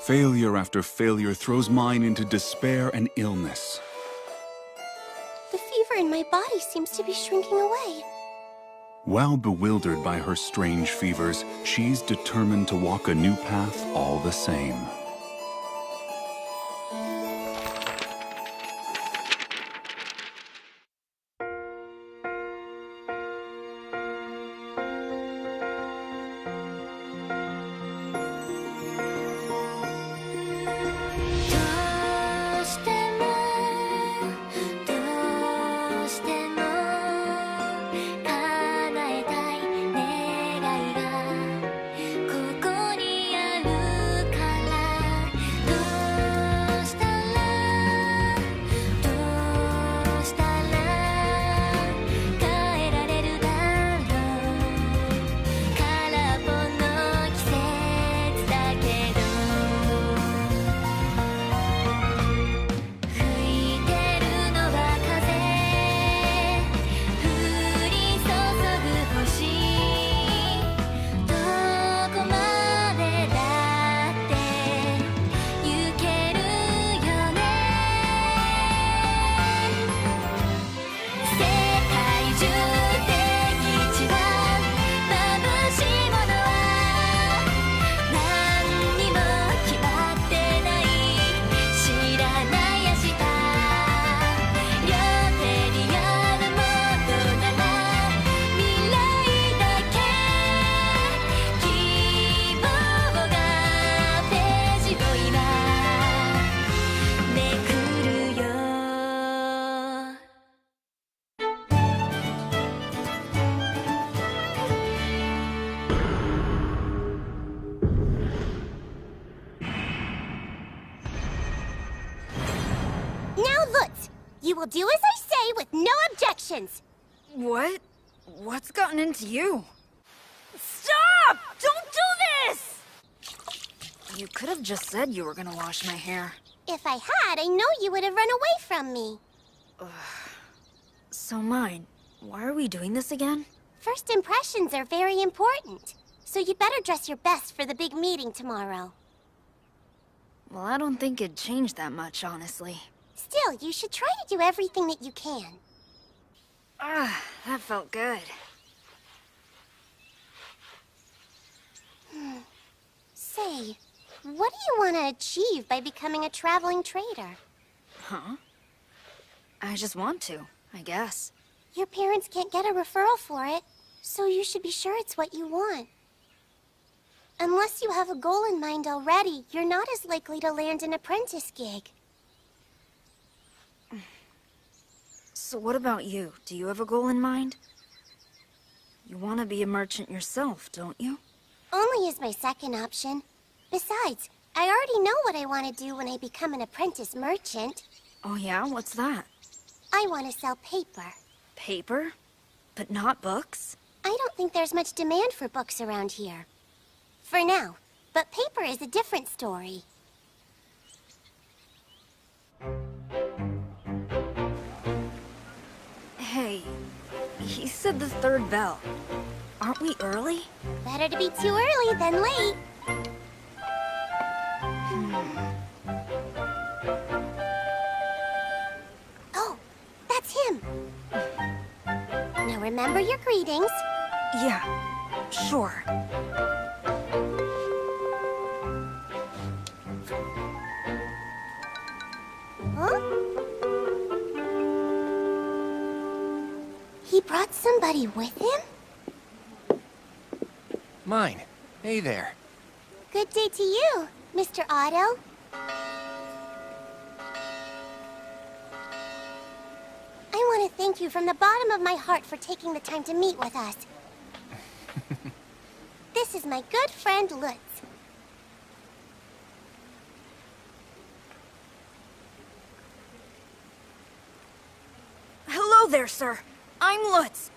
Failure after failure throws mine into despair and illness. The fever in my body seems to be shrinking away. While bewildered by her strange fevers, she's determined to walk a new path all the same. You will do as I say with no objections. What? What's gotten into you? Stop! Don't do this! You could have just said you were gonna wash my hair. If I had, I know you would have run away from me. So mine, why are we doing this again? First impressions are very important. So you'd better dress your best for the big meeting tomorrow. Well, I don't think it'd change that much, honestly. Still, you should try to do everything that you can. That felt good. Say, what do you want to achieve by becoming a traveling trader? Huh? I just want to, I guess. Your parents can't get a referral for it, so you should be sure it's what you want. Unless you have a goal in mind already, you're not as likely to land an apprentice gig. So what about you? Do you have a goal in mind? You want to be a merchant yourself, don't you? Only as my second option. Besides, I already know what I want to do when I become an apprentice merchant. Oh yeah? What's that? I want to sell paper. Paper? But not books? I don't think there's much demand for books around here. For now. But paper is a different story. Hey, he said the third bell. Aren't we early? Better to be too early than late. Oh, that's him. Now remember your greetings. Yeah, sure. Huh? He brought somebody with him? Mine. Hey there. Good day to you, Mr. Otto. I want to thank you from the bottom of my heart for taking the time to meet with us. This is my good friend Lutz. Hello there, sir. I'm Lutz.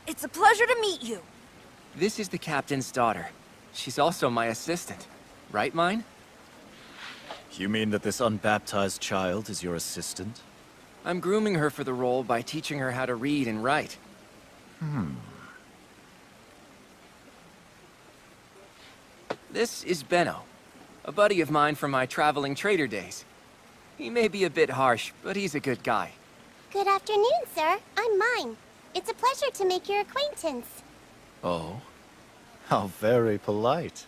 It's a pleasure to meet you. This is the captain's daughter. She's also my assistant. Right, Mine? You mean that this unbaptized child is your assistant? I'm grooming her for the role by teaching her how to read and write. This is Benno. A buddy of mine from my traveling trader days. He may be a bit harsh, but he's a good guy. Good afternoon, sir. I'm Mine. It's a pleasure to make your acquaintance. Oh? How very polite.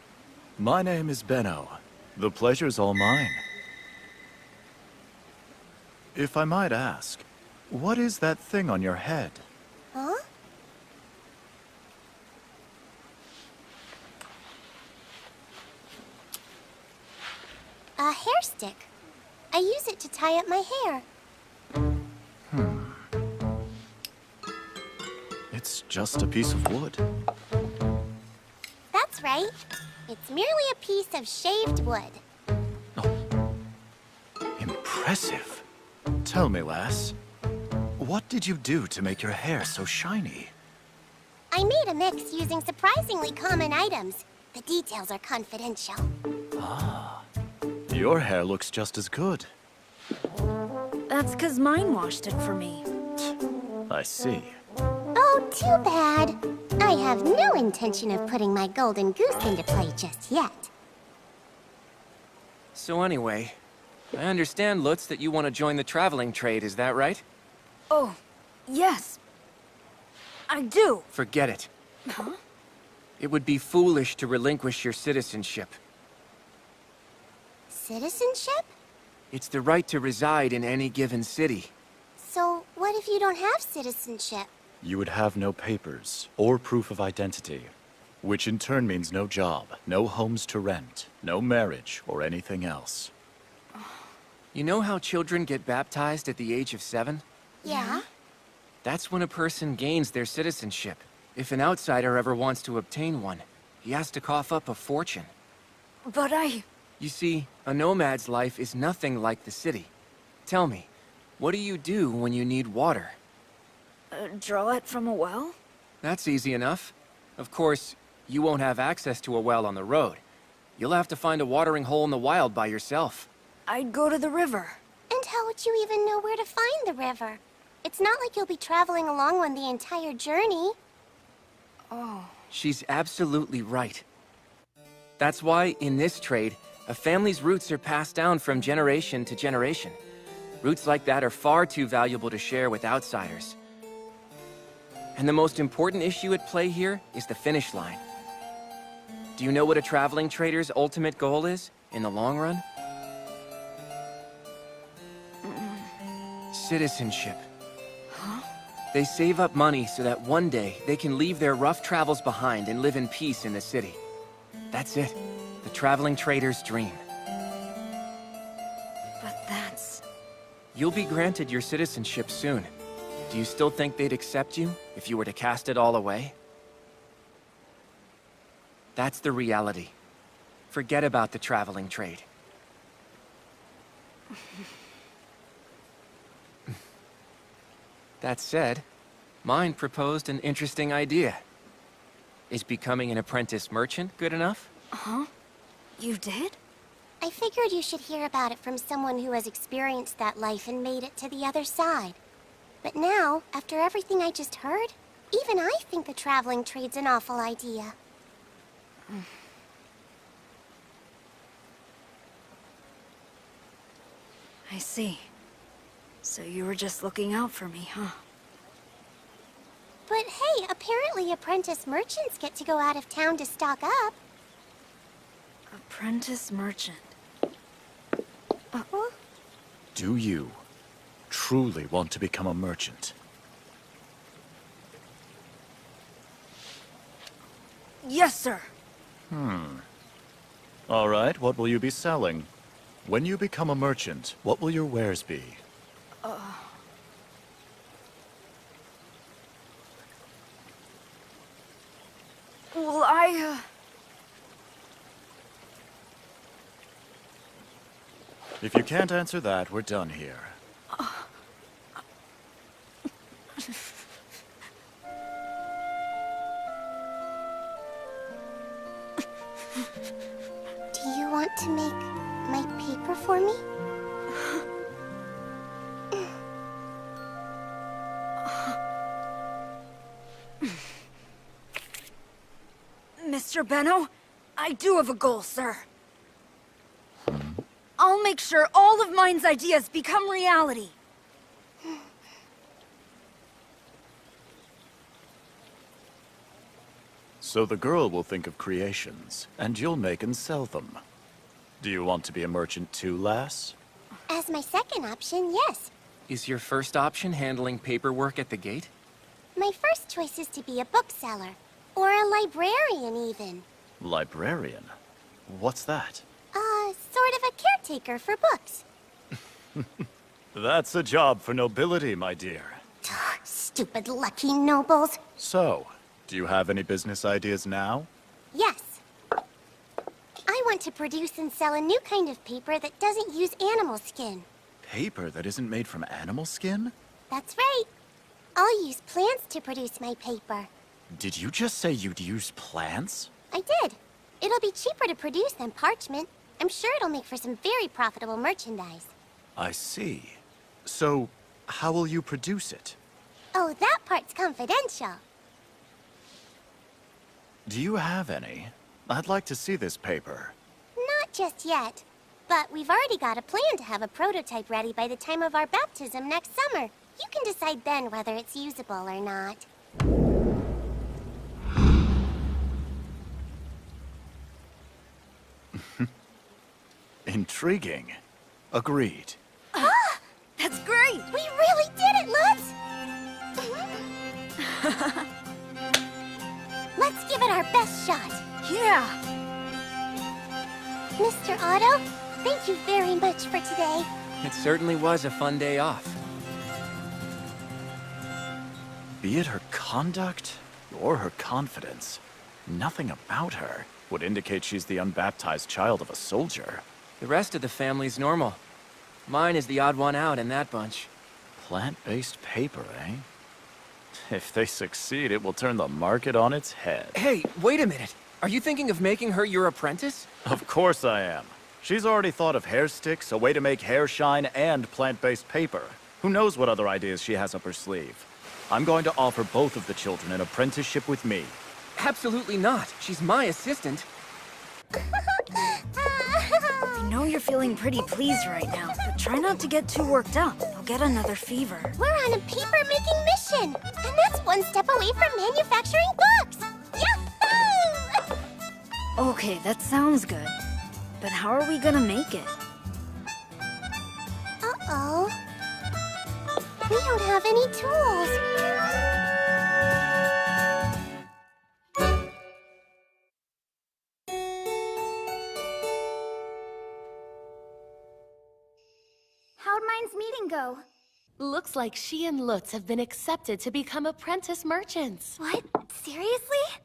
My name is Benno. The pleasure's all mine. If I might ask, what is that thing on your head? Huh? A hair stick. I use it to tie up my hair. It's just a piece of wood. That's right. It's merely a piece of shaved wood. Impressive. Tell me, lass, what did you do to make your hair so shiny? I made a mix using surprisingly common items. The details are confidential. Your hair looks just as good. That's 'cause mine washed it for me. I see. Oh, too bad. I have no intention of putting my golden goose into play just yet. So anyway, I understand, Lutz, that you want to join the traveling trade, is that right? Oh, yes. I do. Forget it. Huh? It would be foolish to relinquish your citizenship. Citizenship? It's the right to reside in any given city. So, what if you don't have citizenship? You would have no papers or proof of identity, which in turn means no job, no homes to rent, no marriage, or anything else. You know how children get baptized at the age of 7? Yeah? That's when a person gains their citizenship. If an outsider ever wants to obtain one, he has to cough up a fortune. But You see, a nomad's life is nothing like the city. Tell me, what do you do when you need water? draw it from a well? That's easy enough. Of course, you won't have access to a well on the road. You'll have to find a watering hole in the wild by yourself. I'd go to the river. And how would you even know where to find the river? It's not like you'll be traveling along one the entire journey. Oh. She's absolutely right. That's why, in this trade, a family's roots are passed down from generation to generation. Roots like that are far too valuable to share with outsiders. And the most important issue at play here is the finish line. Do you know what a traveling trader's ultimate goal is, in the long run? Citizenship. Huh? They save up money so that one day they can leave their rough travels behind and live in peace in the city. That's it. The traveling trader's dream. But that's... You'll be granted your citizenship soon. Do you still think they'd accept you if you were to cast it all away? That's the reality. Forget about the traveling trade. That said, mine proposed an interesting idea. Is becoming an apprentice merchant good enough? Huh? You did? I figured you should hear about it from someone who has experienced that life and made it to the other side. But now, after everything I just heard, even I think the traveling trade's an awful idea. I see. So you were just looking out for me, huh? But hey, apparently apprentice merchants get to go out of town to stock up. Apprentice merchant. Huh? Do you truly want to become a merchant? Yes, sir. All right, what will you be selling? When you become a merchant, what will your wares be? Well, If you can't answer that, we're done here. Do you want to make my paper for me? Mr. Benno, I do have a goal, sir. I'll make sure all of mine's ideas become reality. So the girl will think of creations, and you'll make and sell them. Do you want to be a merchant too, lass? As my second option, yes. Is your first option handling paperwork at the gate? My first choice is to be a bookseller. Or a librarian, even. Librarian? What's that? Sort of a caretaker for books. That's a job for nobility, my dear. Stupid lucky nobles. So, do you have any business ideas now? Yes. I want to produce and sell a new kind of paper that doesn't use animal skin. Paper that isn't made from animal skin? That's right. I'll use plants to produce my paper. Did you just say you'd use plants? I did. It'll be cheaper to produce than parchment. I'm sure it'll make for some very profitable merchandise. I see. So, how will you produce it? Oh, that part's confidential. Do you have any? I'd like to see this paper. Not just yet. But we've already got a plan to have a prototype ready by the time of our baptism next summer. You can decide then whether it's usable or not. Intriguing. Agreed. That's great! We really did it, Lutz! Let's give it our best shot. Yeah! Mr. Otto, thank you very much for today. It certainly was a fun day off. Be it her conduct or her confidence, nothing about her would indicate she's the unbaptized child of a soldier. The rest of the family's normal. Mine is the odd one out in that bunch. Plant-based paper, eh? If they succeed, it will turn the market on its head. Hey, wait a minute. Are you thinking of making her your apprentice? Of course I am. She's already thought of hair sticks, a way to make hair shine, and plant-based paper. Who knows what other ideas she has up her sleeve? I'm going to offer both of the children an apprenticeship with me. Absolutely not. She's my assistant. I know you're feeling pretty pleased right now, but try not to get too worked up. You'll get another fever. We're on a paper-making mission, and that's one step away from manufacturing books. Yahoo! Okay, that sounds good. But how are we gonna make it? Uh-oh. We don't have any tools. How'd Mine's meeting go? Looks like she and Lutz have been accepted to become apprentice merchants. What? Seriously?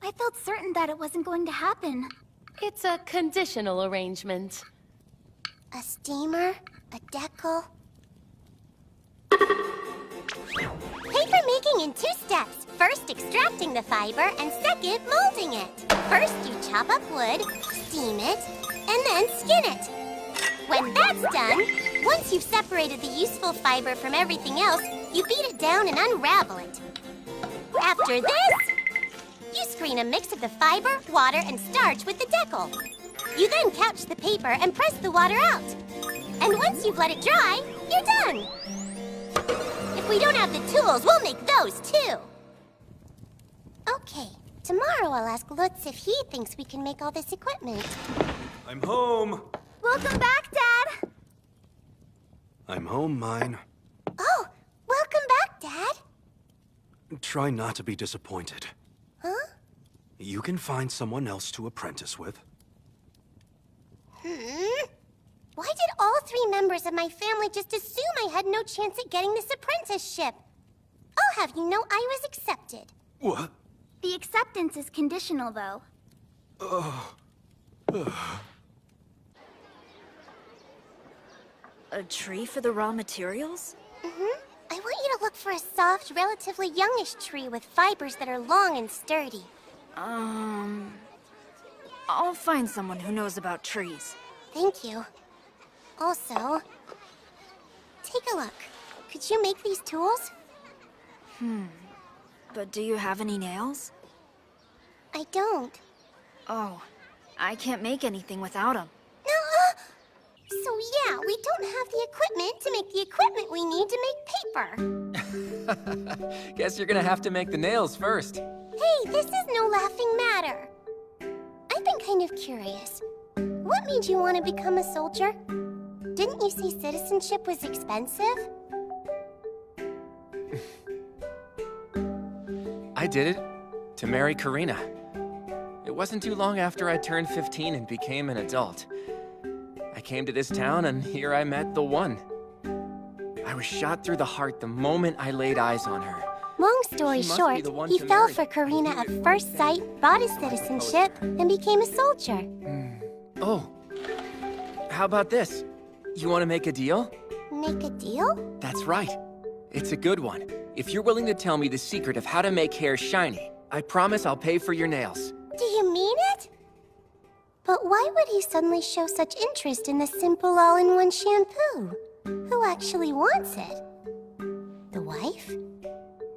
I felt certain that it wasn't going to happen. It's a conditional arrangement. A steamer, a decal. Paper making in 2 steps. First, extracting the fiber, and second, molding it. First, you chop up wood, steam it, and then skin it. When that's done, once you've separated the useful fiber from everything else, you beat it down and unravel it. After this, you screen a mix of the fiber, water, and starch with the decal. You then couch the paper and press the water out. And once you've let it dry, you're done. If we don't have the tools, we'll make those too. Okay, tomorrow I'll ask Lutz if he thinks we can make all this equipment. I'm home. Welcome back, Dad! I'm home, Mine. Oh, welcome back, Dad. Try not to be disappointed. Huh? You can find someone else to apprentice with. Why did all 3 members of my family just assume I had no chance at getting this apprenticeship? I'll have you know I was accepted. What? The acceptance is conditional, though. A tree for the raw materials? I want you to look for a soft, relatively youngish tree with fibers that are long and sturdy. I'll find someone who knows about trees. Thank you. Also, take a look. Could you make these tools? But do you have any nails? I don't. Oh, I can't make anything without them. yeah, we don't have the equipment to make the equipment we need to make paper. Guess you're gonna have to make the nails first. Hey, this is no laughing matter. I've been kind of curious. What made you want to become a soldier? Didn't you say citizenship was expensive? I did it to marry Karina. It wasn't too long after I turned 15 and became an adult. I came to this town and here I met the one. I was shot through the heart the moment I laid eyes on her. Long story She must short, be the one he to fell marry. for Karina at first sight, bought his citizenship, and became a soldier. Oh, how about this? You want to make a deal? Make a deal? That's right. It's a good one. If you're willing to tell me the secret of how to make hair shiny, I promise I'll pay for your nails. Do you mean it? But why would he suddenly show such interest in the simple all-in-one shampoo? Who actually wants it? The wife?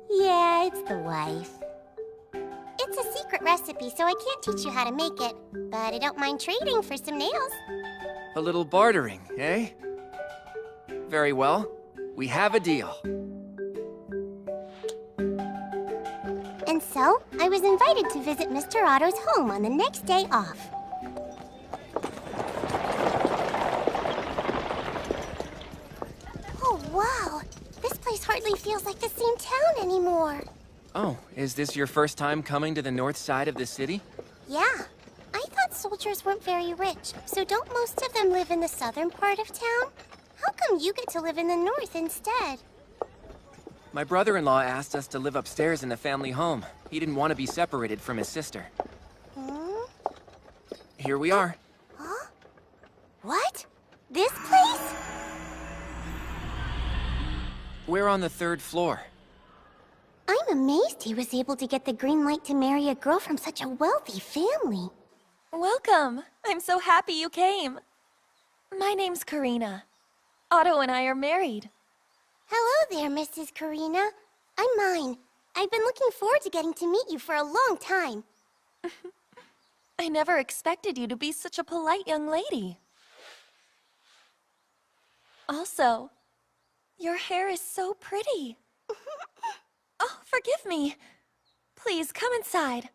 Yeah, it's the wife. It's a secret recipe, so I can't teach you how to make it. But I don't mind trading for some nails. A little bartering, eh? Very well. We have a deal. And so, I was invited to visit Mr. Otto's home on the next day off. Oh, wow! This place hardly feels like the same town anymore. Oh, is this your first time coming to the north side of the city? Yeah. I thought soldiers weren't very rich, so don't most of them live in the southern part of town? How come you get to live in the north instead? My brother-in-law asked us to live upstairs in the family home. He didn't want to be separated from his sister. Hmm? Here we are. Huh? What? This place? We're on the 3rd floor. I'm amazed he was able to get the green light to marry a girl from such a wealthy family. Welcome. I'm so happy you came. My name's Karina. Otto and I are married. Hello there, Mrs. Karina. I'm Mine. I've been looking forward to getting to meet you for a long time. I never expected you to be such a polite young lady. Also, your hair is so pretty. Oh, forgive me. Please, come inside.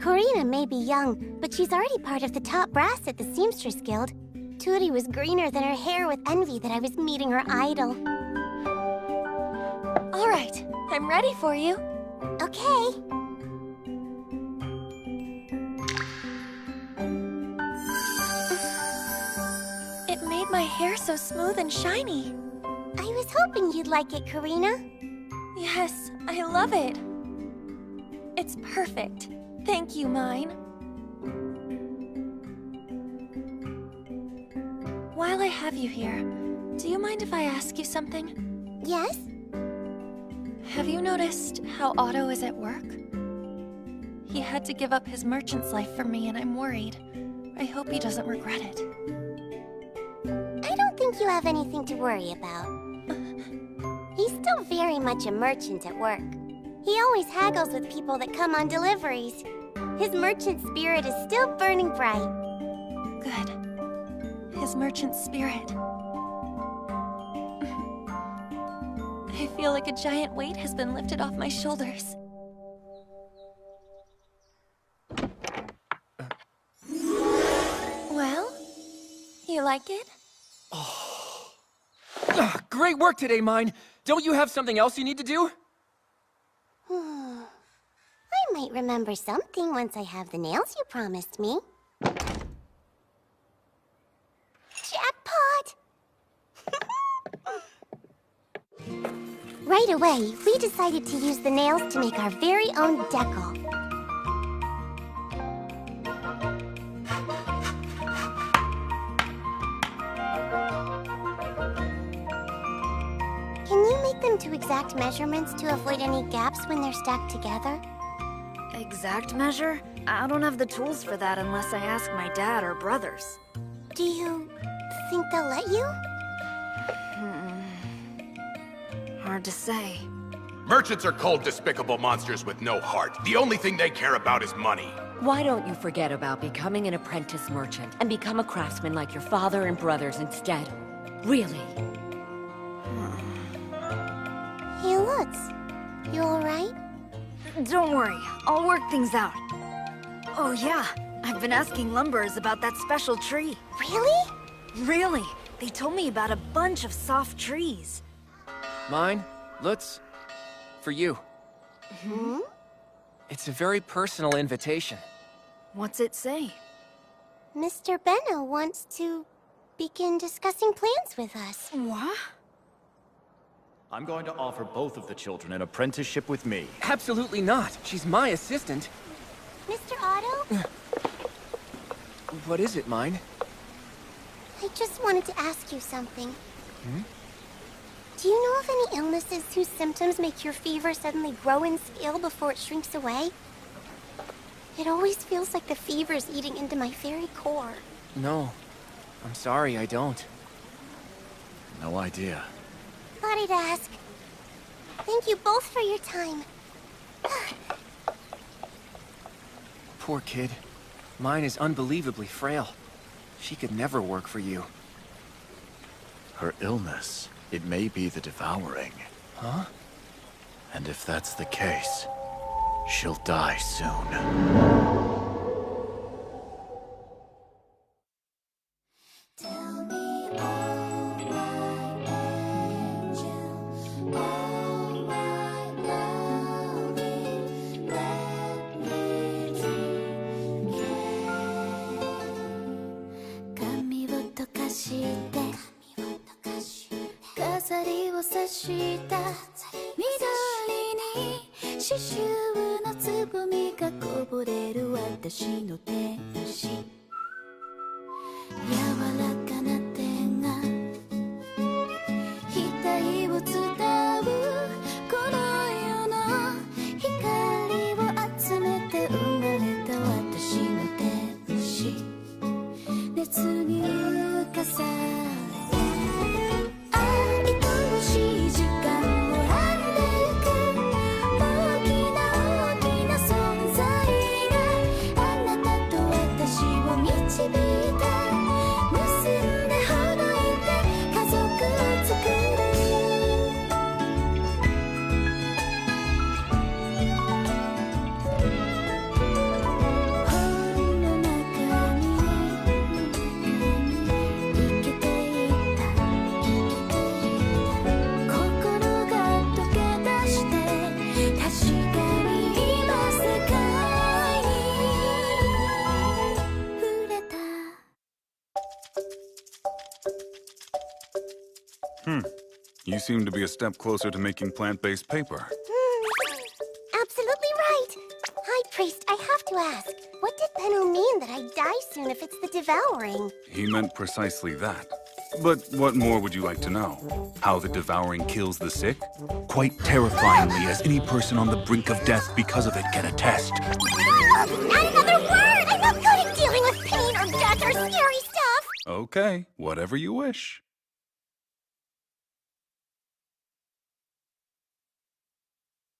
Karina may be young, but she's already part of the top brass at the Seamstress Guild. Tootie was greener than her hair with envy that I was meeting her idol. All right, I'm ready for you. Okay. It made my hair so smooth and shiny. I was hoping you'd like it, Karina. Yes, I love it. It's perfect. Thank you, Mine. While I have you here, do you mind if I ask you something? Yes? Have you noticed how Otto is at work? He had to give up his merchant's life for me, and I'm worried. I hope he doesn't regret it. I don't think you have anything to worry about. He's still very much a merchant at work. He always haggles with people that come on deliveries. His merchant spirit is still burning bright. Good. His merchant spirit. I feel like a giant weight has been lifted off my shoulders. Well, you like it? Great work today, Mine. Don't you have something else you need to do? I might remember something once I have the nails you promised me. Jackpot! Right away, we decided to use the nails to make our very own decal. Can you make them to exact measurements to avoid any gaps when they're stacked together? Exact measure? I don't have the tools for that unless I ask my dad or brothers. Do you think they'll let you? Hard to say. Merchants are cold, despicable monsters with no heart. The only thing they care about is money. Why don't you forget about becoming an apprentice merchant and become a craftsman like your father and brothers instead? Really? Hey, Lutz. You alright? Don't worry, I'll work things out. Oh yeah, I've been asking lumberers about that special tree. Really? Really? They told me about a bunch of soft trees. Mine, Lutz, for you. Hmm? It's a very personal invitation. What's it say? Mr. Benno wants to begin discussing plans with us. What? I'm going to offer both of the children an apprenticeship with me. Absolutely not. She's my assistant. Mr. Otto? What is it, Mine? I just wanted to ask you something. Hmm? Do you know of any illnesses whose symptoms make your fever suddenly grow in scale before it shrinks away? It always feels like the fever's eating into my very core. No. I'm sorry, I don't. No idea. Thought I'd ask. Thank you both for your time. Poor kid. Mine is unbelievably frail. She could never work for you. Her illness, it may be the devouring. Huh? And if that's the case, she'll die soon. You seem to be a step closer to making plant-based paper. Absolutely right. High Priest, I have to ask. What did Benno mean that I die soon if it's the devouring? He meant precisely that. But what more would you like to know? How the devouring kills the sick? Quite terrifyingly, as any person on the brink of death because of it can attest. Not another word! I'm not good at dealing with pain or death or scary stuff! Okay, whatever you wish.